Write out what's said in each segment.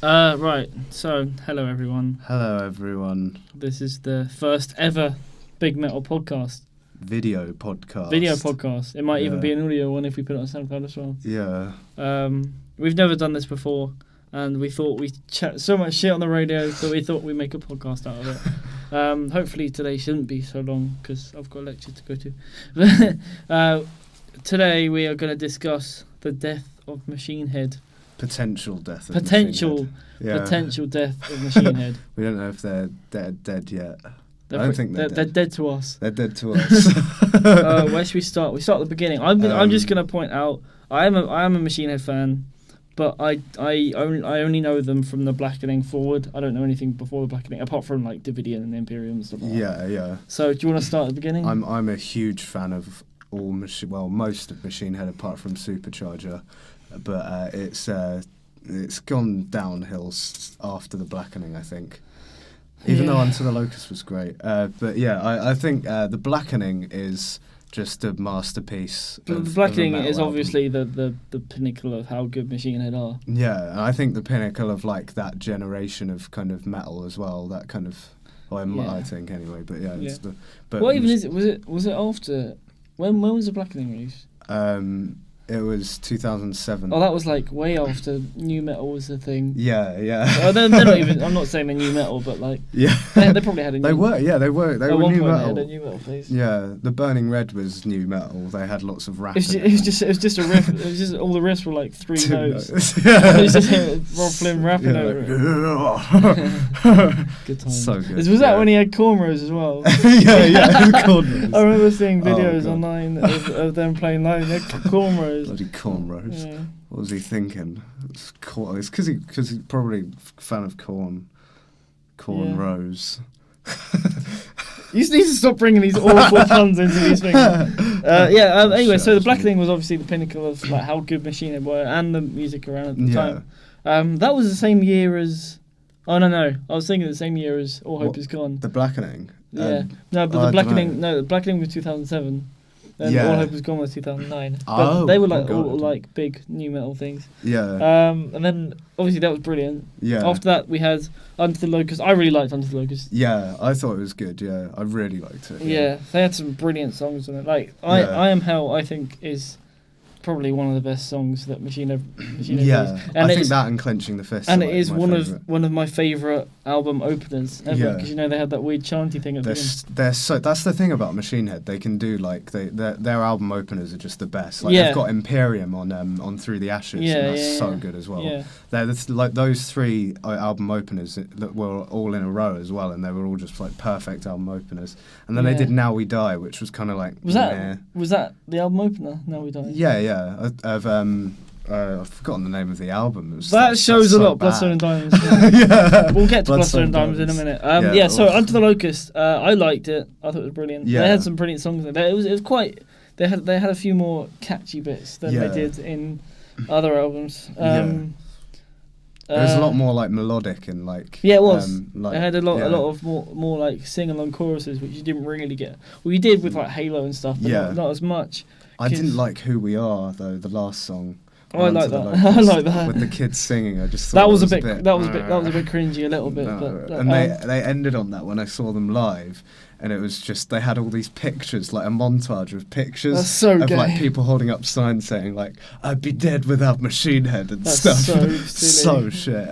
Right. So, hello everyone. Hello everyone. This is the first ever Big Metal podcast. Video podcast. It might even be an audio one if we put it on SoundCloud as well. Yeah. We've never done this before, and we thought we chat so much shit on the radio that we thought we'd make a podcast out of it. Hopefully today shouldn't be so long because I've got a lecture to go to. Today we are going to discuss the death of Machine Head. Potential death of Potential death of Machine Head. We don't know if they're dead yet. I don't think they're dead to us. They're dead to us. Where should we start? We start at the beginning. I'm just going to point out I am a Machine Head fan, but I only know them from the Blackening forward. I don't know anything before the Blackening apart from like Davidian and Imperium and stuff like that. Yeah. So do you want to start at the beginning? I'm a huge fan of most of Machine Head apart from Supercharger. But it's gone downhill after the Blackening, I think. Even though Unto the Locust was great. But yeah, I think the Blackening is just a masterpiece. The Blackening is obviously the pinnacle of how good Machine Head are. Yeah, and I think the pinnacle of like that generation of kind of metal as well. That kind of, I think anyway. But yeah, yeah. But what even is it? Was it after? When was the Blackening released? It was 2007. Oh, that was like way after new metal was a thing. Yeah. They're not even. I'm not saying they're new metal, but like. Yeah. They probably had a. They were new metal. They had a new metal phase. Yeah, the Burning Red was new metal. They had lots of rap. It was just a riff. It was just all the riffs were like three notes. Yeah. It was just Rob Flynn rapping over it. Good time. So good. Was that when he had cornrows as well? yeah, cornrows. I remember seeing videos online of them playing live. They had cornrows. Bloody cornrows. Yeah. What was he thinking? It's because he's probably a fan of cornrows. You need to stop bringing these awful puns into these things. Anyway, so the Blackening was obviously the pinnacle of like how good Machine Head were and the music around at the time. That was the same year as. Oh no! I was thinking the same year as All Hope Is Gone. The Blackening. Yeah. The Blackening. No, the Blackening was 2007. And All Hope Was Gone was 2009. But they were like all like big new metal things. Yeah. And then obviously that was brilliant. Yeah. After that we had Unto the Locust. I really liked Unto the Locust. Yeah, I thought it was good. Yeah, I really liked it. Yeah, they had some brilliant songs on it. Like I Am Hell, I think is probably one of the best songs that Machine Head yeah, and I think that and Clenching the Fist. And it is one of my favourite album openers ever because they had that weird chanty thing at the beginning. That's the thing about Machine Head. They can do like their album openers are just the best. Like they've got Imperium on Through the Ashes. and that's so good as well. Yeah. There's like those three album openers that were all in a row as well, and they were all just like perfect album openers. And then they did Now We Die, which was kind of like was that the album opener? Now We Die. Yeah. I've forgotten the name of the album. That shows a lot. Bloodstone and Diamonds. Yeah. We'll get to Bloodstone and Diamonds in a minute. So Unto the Locust, I liked it. I thought it was brilliant. Yeah. They had some brilliant songs in there. It was quite. They had a few more catchy bits than they did in other albums. It was a lot more like melodic and like. Yeah, it was. They had a lot of more like sing along choruses, which you didn't really get. Well, you did with like Halo and stuff, but not as much. I didn't like Who We Are though. The last song. Oh, I like that. I like that. With the kids singing, I just thought that was a bit cringy, a little bit. And they ended on that when I saw them live, and it was just they had all these pictures, like a montage of pictures of like people holding up signs saying like "I'd be dead without Machine Head" and stuff. So silly. So shit.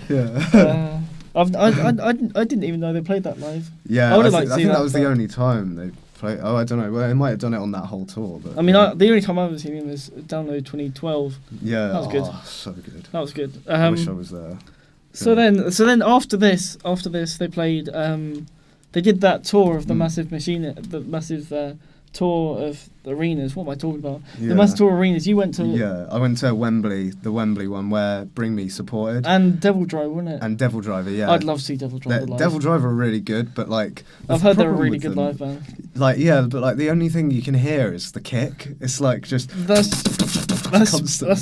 Yeah. I didn't even know they played that live. Yeah, I think that was the only time they. Oh, I don't know. Well, they might have done it on that whole tour. But I mean, the only time I've ever seen him was Download 2012. Yeah, that was good. So good. That was good. I wish I was there. So then after this, they played. They did that tour of the massive tour of arenas. What am I talking about? Yeah. The massive tour of arenas. You went to. Yeah, I went to Wembley, the Wembley one where Bring Me supported. And Devil Driver, wasn't it? And Devil Driver, yeah. I'd love to see Devil Driver live. Devil Driver are really good, but like I've heard they're a really good live band. Like but like the only thing you can hear is the kick. It's like just that's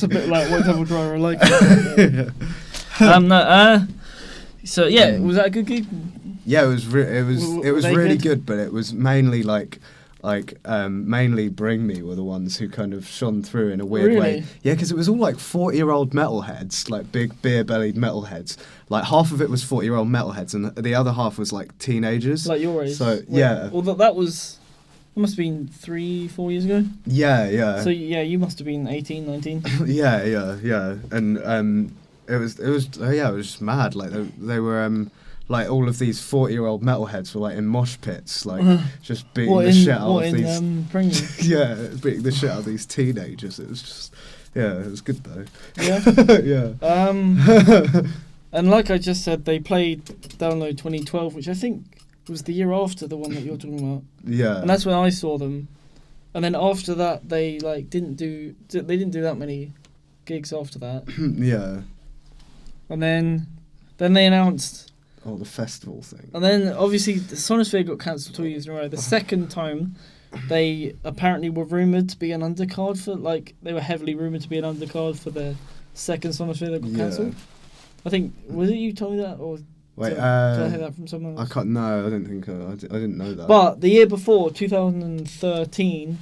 a bit like what Devil Driver are like. So yeah, was that a good gig? Yeah, it was really good, but it was mainly like like mainly Bring Me were the ones who kind of shone through in a weird way. Really? Yeah, because it was all like 40-year-old metalheads, like big beer-bellied metalheads. Like half of it was 40-year-old metalheads, and the other half was like teenagers. Like your age. So yeah. Well, that was. It must have been 3-4 years ago. Yeah. So yeah, you must have been 18, 19. yeah. And it was just mad. Like they were like all of these 40-year-old metalheads were like in mosh pits, like just beating the shit out of these. Bring Me? Yeah, beating the shit out of these teenagers. It was just it was good though. Yeah. Yeah. And like I just said, they played Download 2012, which I think was the year after the one that you're talking about. Yeah. And that's when I saw them. And then after that, they like didn't do that many gigs after that. Yeah. And then they announced. Oh, the festival thing. And then obviously the Sonosphere got cancelled 2 years in a row. The second time, they apparently were rumoured to be an undercard for they were heavily rumoured to be an undercard for the second Sonosphere that got cancelled. I think was it you told me that or? Wait, did I hear that from someone else? I can't. No, I didn't think. I didn't know that. But the year before, 2013,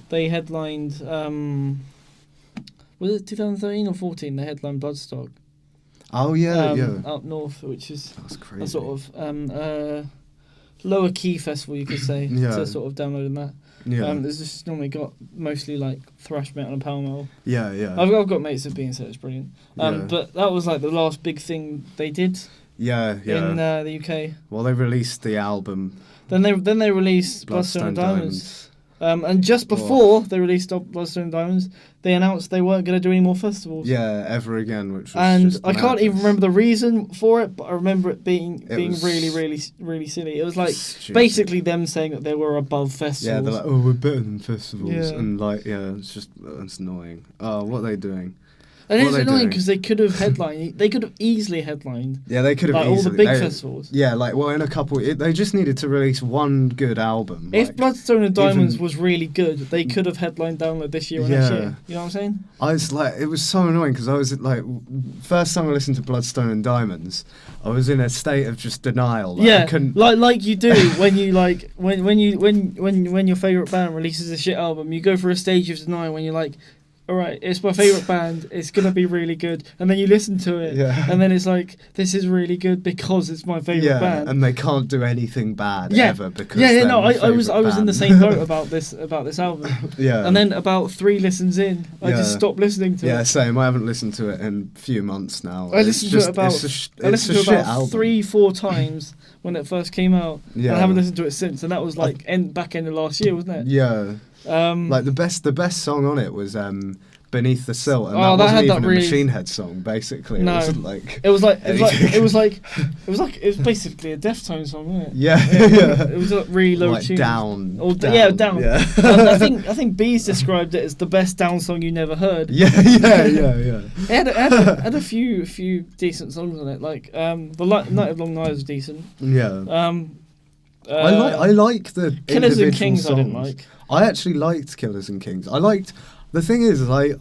they headlined. Was it 2013 or 14? They headlined Bloodstock. Oh yeah. Up north, which is That's crazy. a sort of lower key festival, you could say, to sort of downloading that. Yeah. There's just normally got mostly like thrash metal and power metal. Yeah. I've got mates that being said it's brilliant. But that was like the last big thing they did. Yeah. In the UK. Well, they released the album. Then they released Bloodstone Diamonds. And just before they released Bloodstone Diamonds, they announced they weren't going to do any more festivals. Yeah, ever again, which was and just I can't even remember the reason for it, but I remember it being was really, really, really silly. It was like stupid. basically them saying that they were above festivals. Yeah, they're like, oh, we're better than festivals, Yeah. and it's annoying. Oh, what are they doing? And What it's are they annoying doing? because they could have headlined. They could have easily headlined. Yeah, they could have like all the easily- big they- festivals. Yeah, in a couple. They just needed to release one good album. If like, Bloodstone and Diamonds even- was really good, they could have headlined Download this year or next Yeah. year. You know what I'm saying? I was like, it was so annoying because I was like, first time I listened to Bloodstone and Diamonds, I was in a state of just denial. Like, I Yeah, couldn't. like you do when you like when your favorite band releases a shit album, you go for a stage of denial when you're like, all right, it's my favorite band, it's gonna be really good, and then you listen to it, and then it's like, this is really good because it's my favorite band, and they can't do anything bad ever because I was in the same boat about this album, and then about 3 listens in, I just stopped listening to it. Yeah, same. I haven't listened to it in a few months now. I listened to it about 3-4 times when it first came out, and I haven't listened to it since, and that was like back end of last year, wasn't it? Yeah. Like the best song on it was Beneath the Silt, and that that wasn't had even that a really- Machine Head song. Basically, No. it wasn't like It was basically a Deftones song, wasn't it? yeah. It was like really low like tune. down. Down. Yeah. I think Bees described it as the best down song you never heard. yeah. It had a few decent songs on it, like the Night of Long Nights was decent. Yeah. I like the Killers and individual Kings. songs. I didn't like. I actually liked Killers and Kings. The thing is, I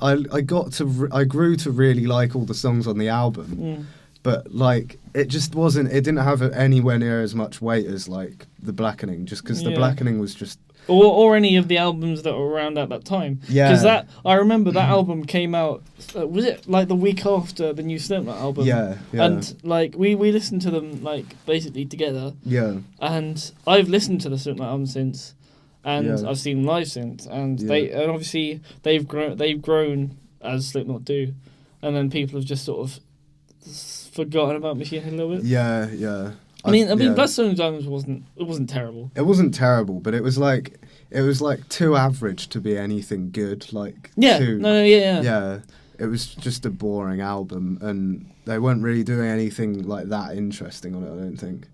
grew to really like all the songs on the album, but like it just wasn't. It didn't have anywhere near as much weight as like The Blackening, just because The Blackening was just. Or any of the albums that were around at that time. Yeah. Because I remember that album came out. Was it like the week after the new Slipknot album? Yeah. And like we listened to them like basically together. Yeah. And I've listened to the Slipknot album since. And Yeah. I've seen them live since, and Yeah. obviously they've grown as Slipknot do, and then people have just sort of forgotten about Machine Head a little bit. Yeah. I mean, Bloodstone Diamonds wasn't terrible. It wasn't terrible, but it was like too average to be anything good. Like Yeah, too, yeah. It was just a boring album, and they weren't really doing anything like that interesting on it. I don't think.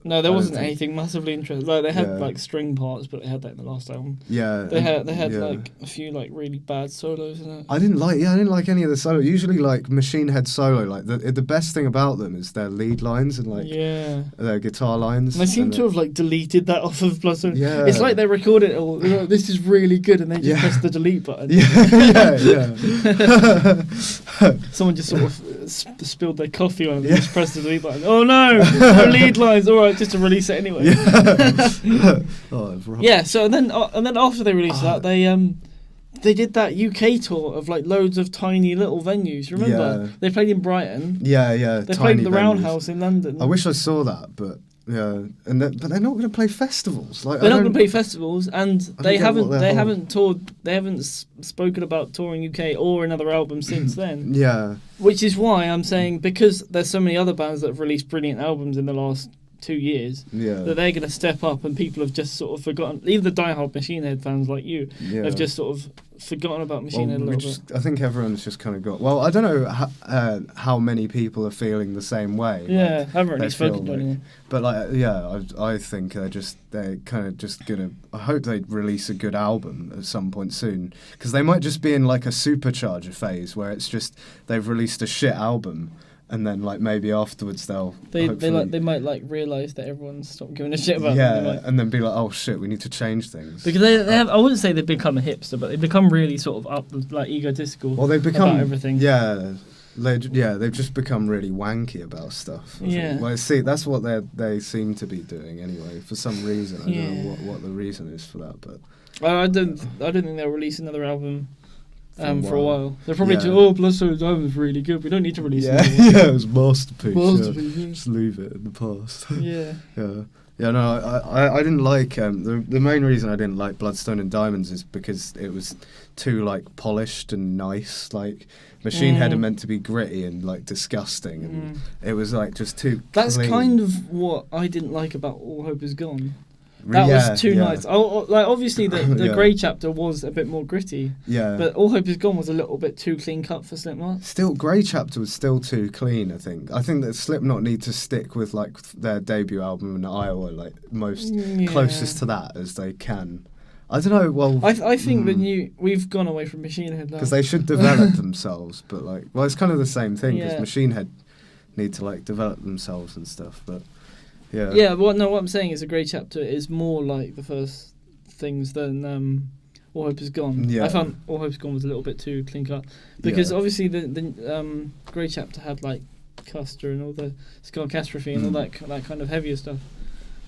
No, there I don't wasn't think- anything massively interesting. Like they had Yeah. like string parts, but they had that in the last album. Yeah. They had yeah. like a few like really bad solos in it. I didn't like any of the solo. Usually, like Machine Head solo, like the best thing about them is their lead lines and like their guitar lines. And they seem to have like deleted that off of Bloodstone. Yeah. It's like they recorded it all. They're like, this is really good, and they just press the delete button. Yeah. Someone just sort of spilled their coffee on it. They just pressed the delete button. Oh no, no lead lines. All right, just to release it anyway. Yeah. So then after they released that, they did that UK tour of like loads of tiny little venues. Remember? Yeah. They played in Brighton. Yeah. They played at the Roundhouse in London. I wish I saw that, but yeah, but they're not going to play festivals. Like they're not going to play festivals, and they haven't toured. They haven't spoken about touring UK or another album since then. Yeah. Which is why I'm saying, because there's so many other bands that have released brilliant albums in the last 2 years, that they're going to step up, and people have just sort of forgotten. Even the diehard Machine Head fans like you have just sort of forgotten about Machine Head a little bit. I think everyone's just kind of got. Well, I don't know how many people are feeling the same way. Yeah, I haven't really spoken to anyone. But I think they're kind of just gonna. I hope they release a good album at some point soon, because they might just be in like a supercharger phase where it's just they've released a shit album. And then, like, maybe afterwards they might like realise that everyone's stopped giving a shit about them. Yeah, and then be like, oh shit, we need to change things. Because they have, I wouldn't say they've become a hipster, but they've become really sort of egotistical. Well, they've become about everything. Yeah, they've just become really wanky about stuff. I think. Well, see, that's what they seem to be doing anyway. For some reason, I don't know what the reason is for that, but I don't think they'll release another album. For a while. They're probably Bloodstone Diamonds is really good. We don't need to release it. Yeah, it was masterpiece. Just leave it in the past. Yeah. Yeah, no, I didn't like the main reason I didn't like Bloodstone and Diamonds is because it was too like polished and nice. Like Machine Head are meant to be gritty and like disgusting, and it was like just too. That's clean. kind of what I didn't like about All Hope Is Gone. That was too nice. Like obviously the Grey chapter was a bit more gritty. Yeah. But All Hope Is Gone was a little bit too clean cut for Slipknot. Still, Grey chapter was still too clean. I think that Slipknot need to stick with like their debut album in Iowa, like most closest to that as they can. I don't know. Well, I think we've gone away from Machine Head now because they should develop themselves. But like, well, it's kind of the same thing because Machine Head need to like develop themselves and stuff, but. Yeah. What I'm saying is a Grey chapter is more like the first things than All Hope Is Gone. Yeah. I found All Hope Is Gone was a little bit too clean cut because obviously the Grey chapter had like Custer and all the Skullcastrophe and all that kind of heavier stuff,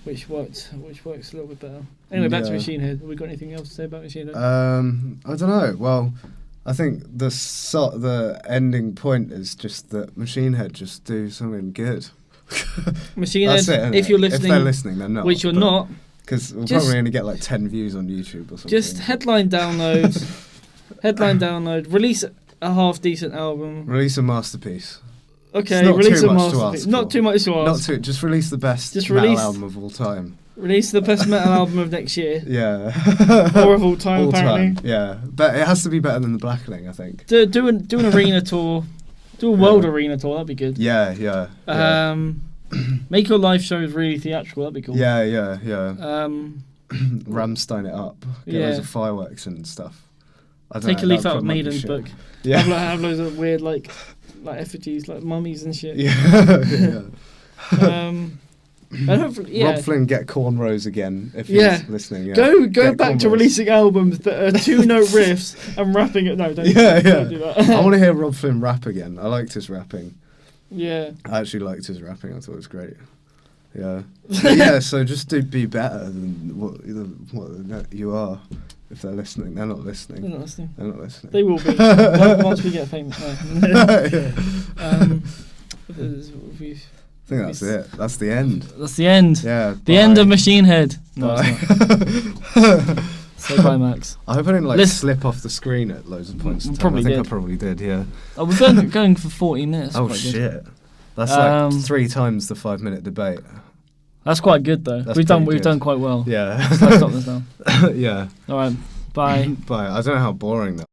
which works a little bit better. Anyway, back to Machine Head. Have we got anything else to say about Machine Head? I don't know. Well, I think the ending point is just that Machine Head just do something good. Machine Head, if you're listening, if they're listening, they're not. Which you're not, because we'll probably only get like 10 views on YouTube or something. Just headline download, release a half decent album, release a masterpiece. Okay, release a masterpiece. Not too much to ask. Just release the best metal album of all time. Release the best metal album of next year. Yeah. Or of all time, apparently. Yeah, but it has to be better than the Blackening, I think. Do an arena tour. Do a world arena tour, that'd be good. Yeah. Make your live shows really theatrical, that'd be cool. Yeah. Rammstein it up. Get loads of fireworks and stuff. Take a leaf out of Maiden's book. Yeah. Have loads of weird like effigies, like mummies and shit. Yeah. And hopefully, Rob Flynn, get cornrows again if he's listening. Yeah. Go back to releasing albums that are 2-note riffs and rapping it. No, don't do that. I want to hear Rob Flynn rap again. I liked his rapping. Yeah. I actually liked his rapping. I thought it was great. Yeah. Yeah. So just be better than what you are. If they're listening, they're not listening. They're not listening. They're not listening. They will be once we get famous. I think that's it. That's the end. That's the end. Yeah. The end of Machine Head. No, it's not. Say bye, Max. I hope I didn't slip off the screen at loads of points. I probably did. Yeah. Oh, we're going for 40 minutes. Oh shit. That's like 3 times the 5-minute debate. That's quite good though. We've done quite well. Yeah. So let's stop this now. Yeah. All right. Bye. Bye. I don't know how boring that